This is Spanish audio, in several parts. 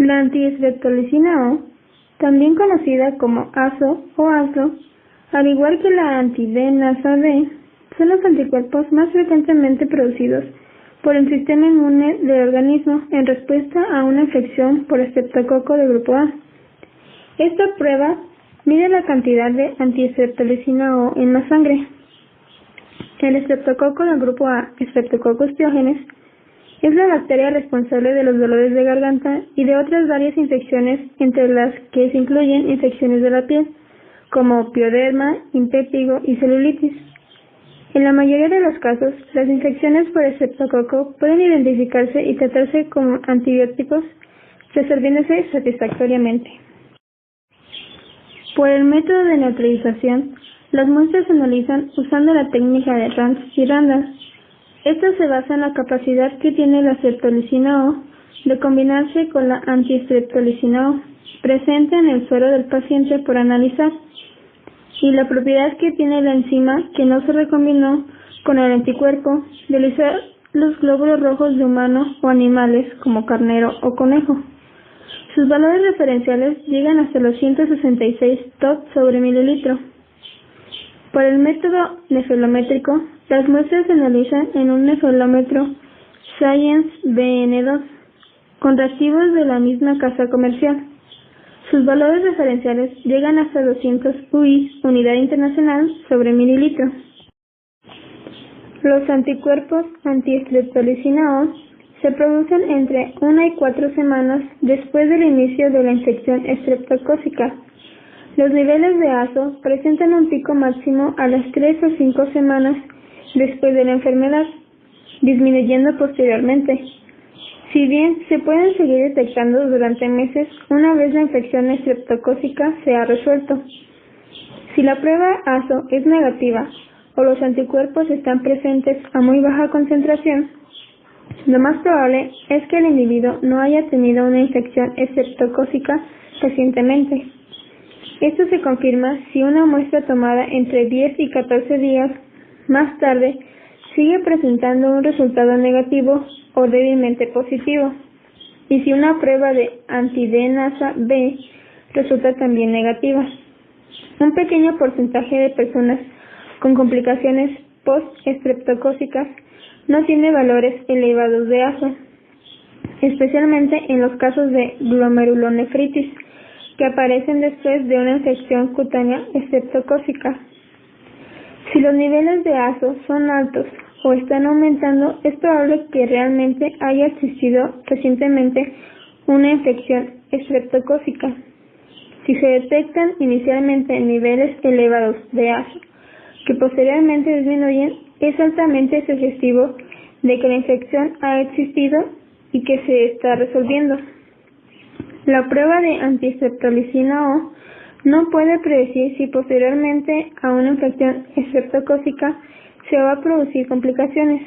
La antistreptolicina O, también conocida como ASO o ASO, al igual que la anti-D-nasa B, son los anticuerpos más frecuentemente producidos por el sistema inmune del organismo en respuesta a una infección por estreptococo de grupo A. Esta prueba mide la cantidad de antistreptolicina O en la sangre. El estreptococo del grupo A, Streptococcus pyogenes, es la bacteria responsable de los dolores de garganta y de otras varias infecciones, entre las que se incluyen infecciones de la piel, como pioderma, impétigo y celulitis. En la mayoría de los casos, las infecciones por estreptococo pueden identificarse y tratarse con antibióticos, resolviéndose satisfactoriamente. Por el método de neutralización, las muestras se analizan usando la técnica de RANS y RANDAS. Esta se basa en la capacidad que tiene la streptolicina O de combinarse con la antistreptolicina O presente en el suero del paciente por analizar, y la propiedad que tiene la enzima que no se recombinó con el anticuerpo de lisar los glóbulos rojos de humanos o animales como carnero o conejo. Sus valores referenciales llegan hasta los 166 TOT sobre mililitro. Por el método nefelométrico, las muestras se analizan en un nefelómetro Science BN2, con reactivos de la misma casa comercial. Sus valores referenciales llegan hasta 200 UI, unidad internacional, sobre mililitro. Los anticuerpos anti-streptolicina O se producen entre 1 y 4 semanas después del inicio de la infección estreptocócica. Los niveles de ASO presentan un pico máximo a las 3 o 5 semanas después de la enfermedad, disminuyendo posteriormente. Si bien se pueden seguir detectando durante meses una vez la infección estreptocócica se ha resuelto. Si la prueba ASO es negativa o los anticuerpos están presentes a muy baja concentración, lo más probable es que el individuo no haya tenido una infección estreptocócica recientemente. Esto se confirma si una muestra tomada entre 10 y 14 días más tarde sigue presentando un resultado negativo o débilmente positivo, y si una prueba de anti-D-nasa B resulta también negativa. Un pequeño porcentaje de personas con complicaciones post-estreptocócicas no tiene valores elevados de ASO, especialmente en los casos de glomerulonefritis, que aparecen después de una infección cutánea estreptocócica. Si los niveles de ASO son altos o están aumentando, es probable que realmente haya existido recientemente una infección estreptocócica. Si se detectan inicialmente niveles elevados de ASO, que posteriormente disminuyen, es altamente sugestivo de que la infección ha existido y que se está resolviendo. La prueba de antistreptolicina O no puede predecir si posteriormente a una infección estreptocócica se va a producir complicaciones,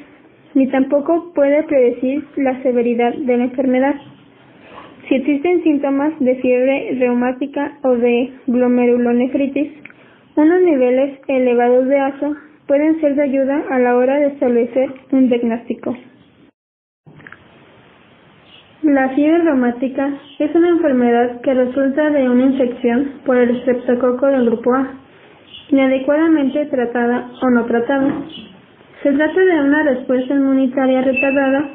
ni tampoco puede predecir la severidad de la enfermedad. Si existen síntomas de fiebre reumática o de glomerulonefritis, unos niveles elevados de ASO pueden ser de ayuda a la hora de establecer un diagnóstico. La fiebre reumática es una enfermedad que resulta de una infección por el estreptococo del grupo A, inadecuadamente tratada o no tratada. Se trata de una respuesta inmunitaria retardada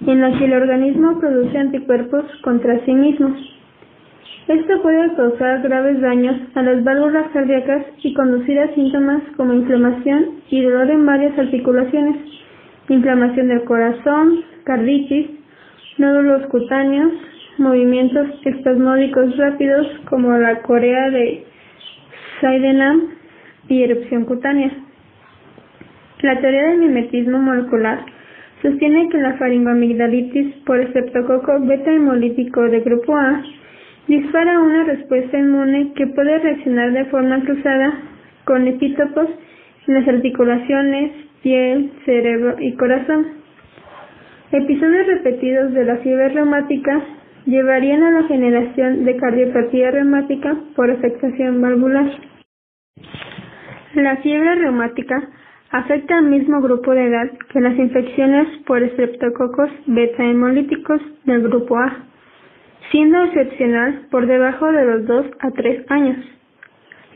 en la que el organismo produce anticuerpos contra sí mismo. Esto puede causar graves daños a las válvulas cardíacas y conducir a síntomas como inflamación y dolor en varias articulaciones, inflamación del corazón, carditis, nódulos cutáneos, movimientos espasmódicos rápidos como la corea de Sydenham y erupción cutánea. La teoría del mimetismo molecular sostiene que la faringoamigdalitis por estreptococo beta hemolítico de grupo A dispara una respuesta inmune que puede reaccionar de forma cruzada con epítopos en las articulaciones, piel, cerebro y corazón. Episodios repetidos de la fiebre reumática llevarían a la generación de cardiopatía reumática por afectación valvular. La fiebre reumática afecta al mismo grupo de edad que las infecciones por estreptococos beta hemolíticos del grupo A. siendo excepcional por debajo de los 2 a 3 años.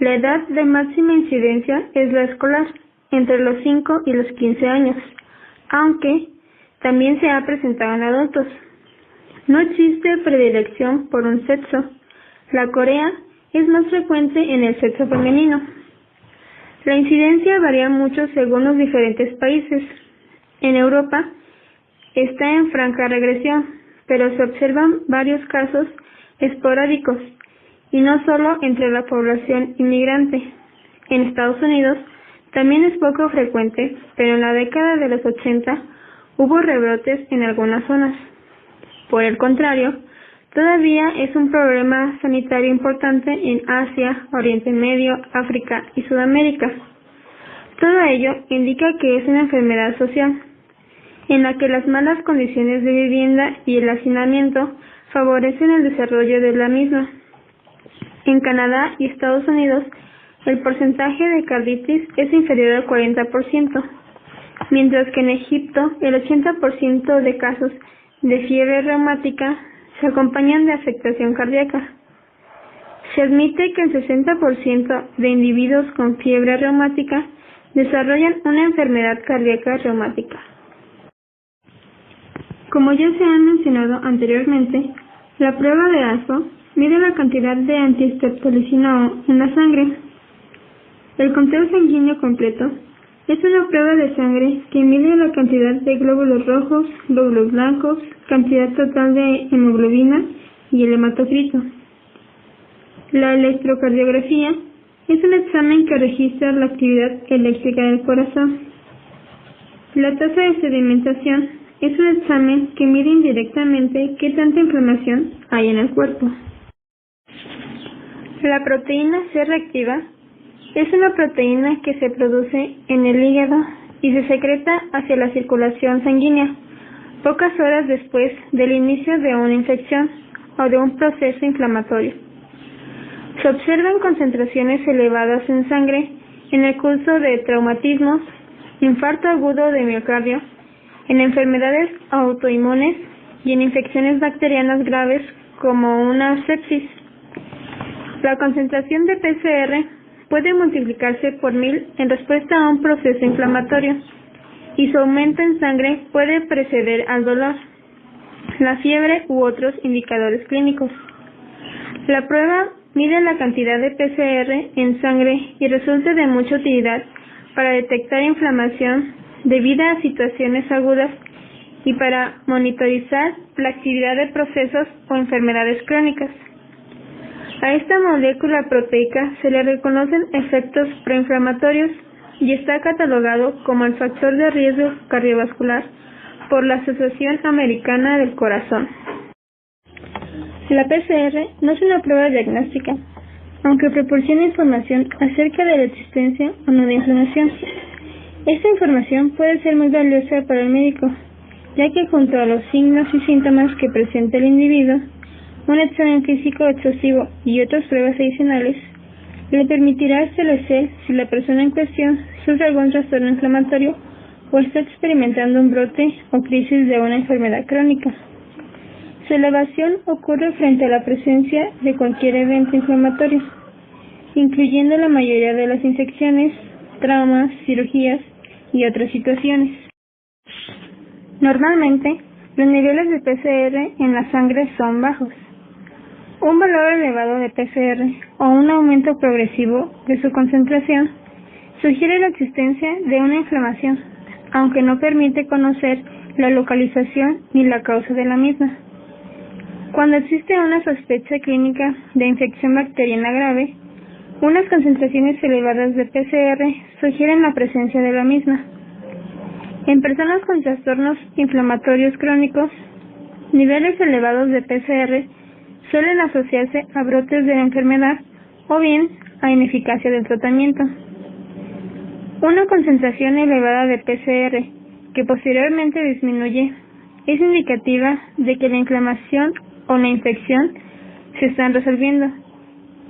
La edad de máxima incidencia es la escolar, entre los 5 y los 15 años, aunque también se ha presentado en adultos. No existe predilección por un sexo. La corea es más frecuente en el sexo femenino. La incidencia varía mucho según los diferentes países. En Europa está en franca regresión, pero se observan varios casos esporádicos, y no solo entre la población inmigrante. En Estados Unidos también es poco frecuente, pero en la década de los 80 hubo rebrotes en algunas zonas. Por el contrario, todavía es un problema sanitario importante en Asia, Oriente Medio, África y Sudamérica. Todo ello indica que es una enfermedad social, en la que las malas condiciones de vivienda y el hacinamiento favorecen el desarrollo de la misma. En Canadá y Estados Unidos, el porcentaje de carditis es inferior al 40%, mientras que en Egipto el 80% de casos de fiebre reumática se acompañan de afectación cardíaca. Se admite que el 60% de individuos con fiebre reumática desarrollan una enfermedad cardíaca reumática. Como ya se ha mencionado anteriormente, la prueba de ASO mide la cantidad de antistreptolicina O en la sangre. El conteo sanguíneo completo es una prueba de sangre que mide la cantidad de glóbulos rojos, glóbulos blancos, cantidad total de hemoglobina y el hematocrito. La electrocardiografía es un examen que registra la actividad eléctrica del corazón. La tasa de sedimentación es un examen que mide indirectamente qué tanta inflamación hay en el cuerpo. La proteína C reactiva es una proteína que se produce en el hígado y se secreta hacia la circulación sanguínea pocas horas después del inicio de una infección o de un proceso inflamatorio. Se observan concentraciones elevadas en sangre en el curso de traumatismos, infarto agudo de miocardio, en enfermedades autoinmunes y en infecciones bacterianas graves como una sepsis. La concentración de PCR puede multiplicarse por 1000 en respuesta a un proceso inflamatorio, y su aumento en sangre puede preceder al dolor, la fiebre u otros indicadores clínicos. La prueba mide la cantidad de PCR en sangre y resulta de mucha utilidad para detectar inflamación debida a situaciones agudas y para monitorizar la actividad de procesos o enfermedades crónicas. A esta molécula proteica se le reconocen efectos proinflamatorios y está catalogado como el factor de riesgo cardiovascular por la Asociación Americana del Corazón. La PCR no es una prueba diagnóstica, aunque proporciona información acerca de la existencia o no de inflamación. Esta información puede ser muy valiosa para el médico, ya que junto a los signos y síntomas que presenta el individuo, un examen físico exhaustivo y otras pruebas adicionales le permitirá establecer si la persona en cuestión sufre algún trastorno inflamatorio o está experimentando un brote o crisis de una enfermedad crónica. Su elevación ocurre frente a la presencia de cualquier evento inflamatorio, incluyendo la mayoría de las infecciones, traumas, cirugías y otras situaciones. Normalmente, los niveles de PCR en la sangre son bajos. Un valor elevado de PCR o un aumento progresivo de su concentración sugiere la existencia de una inflamación, aunque no permite conocer la localización ni la causa de la misma. Cuando existe una sospecha clínica de infección bacteriana grave, unas concentraciones elevadas de PCR sugieren la presencia de la misma. En personas con trastornos inflamatorios crónicos, niveles elevados de PCR suelen asociarse a brotes de la enfermedad o bien a ineficacia del tratamiento. Una concentración elevada de PCR que posteriormente disminuye es indicativa de que la inflamación o la infección se están resolviendo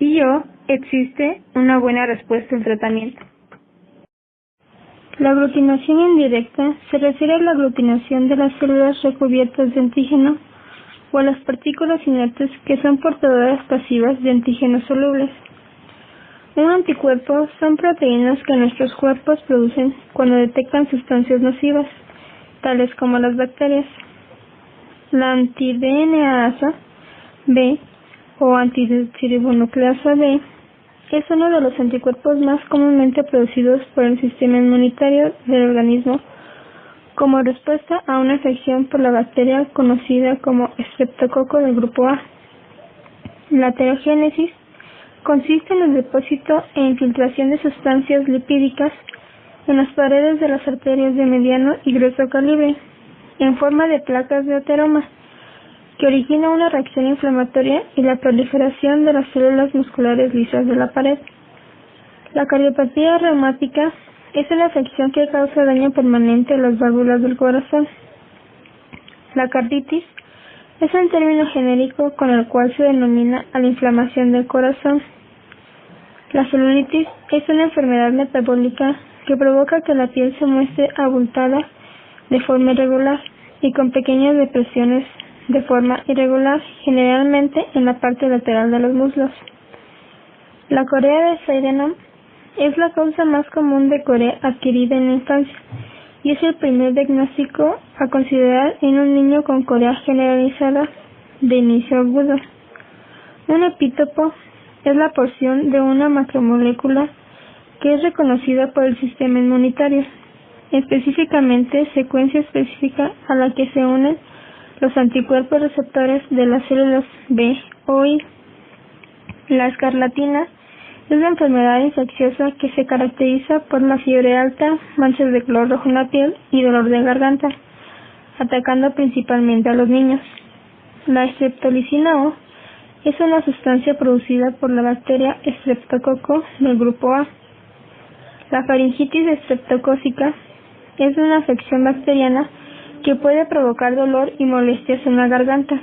y o existe una buena respuesta al tratamiento. La aglutinación indirecta se refiere a la aglutinación de las células recubiertas de antígeno o a las partículas inertes que son portadoras pasivas de antígenos solubles. Un anticuerpo son proteínas que nuestros cuerpos producen cuando detectan sustancias nocivas, tales como las bacterias. La anti-DNAasa B o antidesoxirribonucleasa B es uno de los anticuerpos más comúnmente producidos por el sistema inmunitario del organismo como respuesta a una infección por la bacteria conocida como estreptococo del grupo A. La aterogénesis consiste en el depósito e infiltración de sustancias lipídicas en las paredes de las arterias de mediano y grueso calibre, en forma de placas de ateroma, que origina una reacción inflamatoria y la proliferación de las células musculares lisas de la pared. La cardiopatía reumática es una afección que causa daño permanente a las válvulas del corazón. La carditis es un término genérico con el cual se denomina a la inflamación del corazón. La celulitis es una enfermedad metabólica que provoca que la piel se muestre abultada de forma irregular y con pequeñas depresiones de forma irregular, generalmente en la parte lateral de los muslos. La corea de Sydenham es la causa más común de corea adquirida en la infancia y es el primer diagnóstico a considerar en un niño con corea generalizada de inicio agudo. Un epítopo es la porción de una macromolécula que es reconocida por el sistema inmunitario, específicamente secuencia específica a la que se unen los anticuerpos receptores de las células B o I. La escarlatina es la enfermedad infecciosa que se caracteriza por la fiebre alta, manchas de color rojo en la piel y dolor de garganta, atacando principalmente a los niños. La streptolicina O es una sustancia producida por la bacteria Streptococcus del grupo A. La faringitis estreptocócica es una afección bacteriana que puede provocar dolor y molestias en la garganta.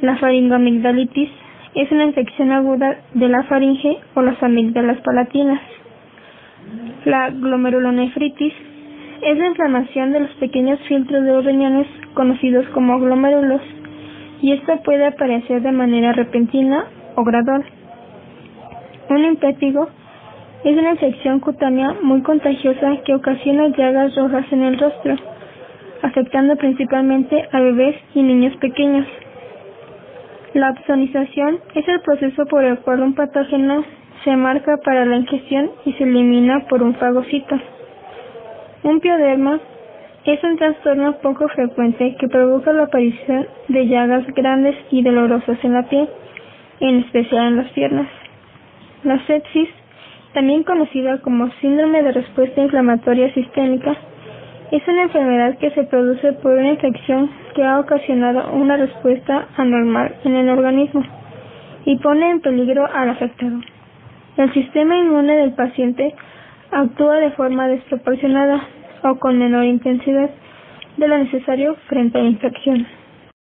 La faringoamigdalitis es una infección aguda de la faringe o las amígdalas palatinas. La glomerulonefritis es la inflamación de los pequeños filtros de los riñones conocidos como glomérulos, y esto puede aparecer de manera repentina o gradual. Un impétigo es una infección cutánea muy contagiosa que ocasiona llagas rojas en el rostro, afectando principalmente a bebés y niños pequeños. La opsonización es el proceso por el cual un patógeno se marca para la ingestión y se elimina por un fagocito. Un pioderma es un trastorno poco frecuente que provoca la aparición de llagas grandes y dolorosas en la piel, en especial en las piernas. La sepsis, también conocida como síndrome de respuesta inflamatoria sistémica, es una enfermedad que se produce por una infección que ha ocasionado una respuesta anormal en el organismo y pone en peligro al afectado. El sistema inmune del paciente actúa de forma desproporcionada o con menor intensidad de lo necesario frente a la infección.